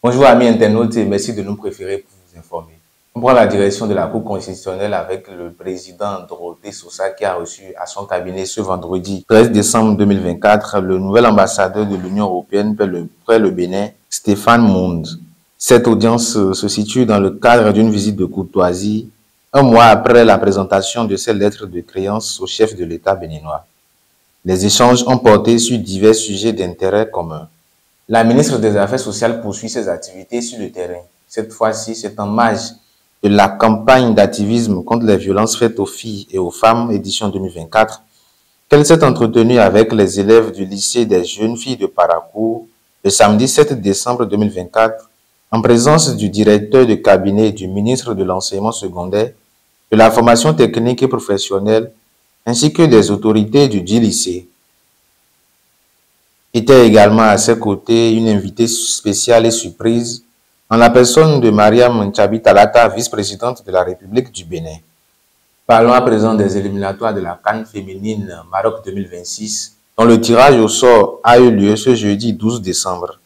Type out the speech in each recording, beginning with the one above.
Bonjour amis internautes et merci de nous préférer pour vous informer. On prend la direction de la Cour constitutionnelle avec le président Dorothée Sosa qui a reçu à son cabinet ce vendredi 13 décembre 2024 le nouvel ambassadeur de l'Union européenne près le Bénin, Stéphane Monde. Cette audience se situe dans le cadre d'une visite de courtoisie, un mois après la présentation de ces lettres de créance au chef de l'État béninois. Les échanges ont porté sur divers sujets d'intérêt commun. La ministre des Affaires sociales poursuit ses activités sur le terrain. Cette fois-ci, c'est en marge de la campagne d'activisme contre les violences faites aux filles et aux femmes, édition 2024, qu'elle s'est entretenue avec les élèves du lycée des jeunes filles de Paracourt le samedi 7 décembre 2024, en présence du directeur de cabinet du ministre de l'Enseignement secondaire, de la formation technique et professionnelle, ainsi que des autorités du dit lycée. Était également à ses côtés une invitée spéciale et surprise en la personne de Mariam Ntchabi Talata, vice-présidente de la République du Bénin. Parlons à présent des éliminatoires de la CAN féminine Maroc 2026, dont le tirage au sort a eu lieu ce jeudi 12 décembre.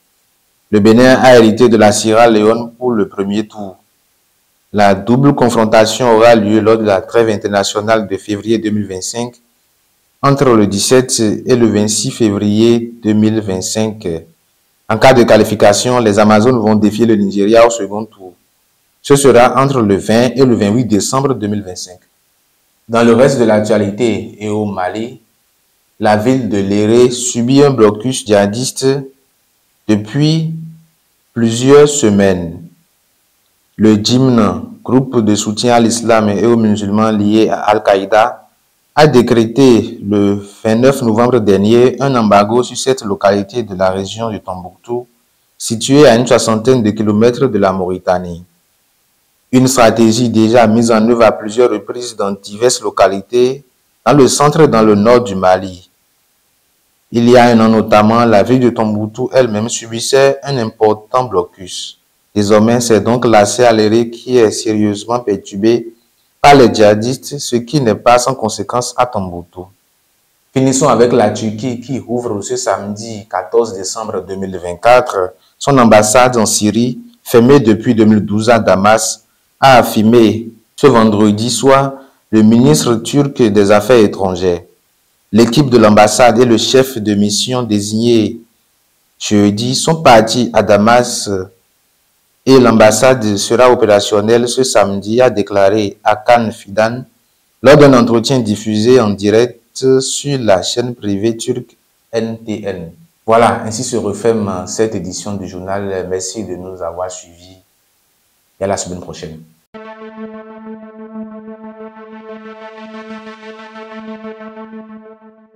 Le Bénin a hérité de la Sierra Leone pour le premier tour. La double confrontation aura lieu lors de la trêve internationale de février 2025 entre le 17 et le 26 février 2025. En cas de qualification, les Amazones vont défier le Nigeria au second tour. Ce sera entre le 20 et le 28 décembre 2025. Dans le reste de l'actualité et au Mali, la ville de Léré subit un blocus djihadiste depuis plusieurs semaines. Le Jimn, groupe de soutien à l'islam et aux musulmans liés à Al-Qaïda, a décrété le 29 novembre dernier un embargo sur cette localité de la région de Tombouctou, située à une soixantaine de kilomètres de la Mauritanie. Une stratégie déjà mise en œuvre à plusieurs reprises dans diverses localités, dans le centre et dans le nord du Mali. Il y a un an notamment, la ville de Tombouctou elle-même subissait un important blocus. Désormais, c'est donc la Léré qui est sérieusement perturbée par les djihadistes, ce qui n'est pas sans conséquence à Tombouctou. Finissons avec la Turquie qui ouvre ce samedi 14 décembre 2024 son ambassade en Syrie, fermée depuis 2012 à Damas, a affirmé ce vendredi soir le ministre turc des Affaires étrangères. L'équipe de l'ambassade et le chef de mission désigné jeudi sont partis à Damas et l'ambassade sera opérationnelle ce samedi, a déclaré Hakan Fidan lors d'un entretien diffusé en direct sur la chaîne privée turque NTN. Voilà, ainsi se referme cette édition du journal. Merci de nous avoir suivis et à la semaine prochaine.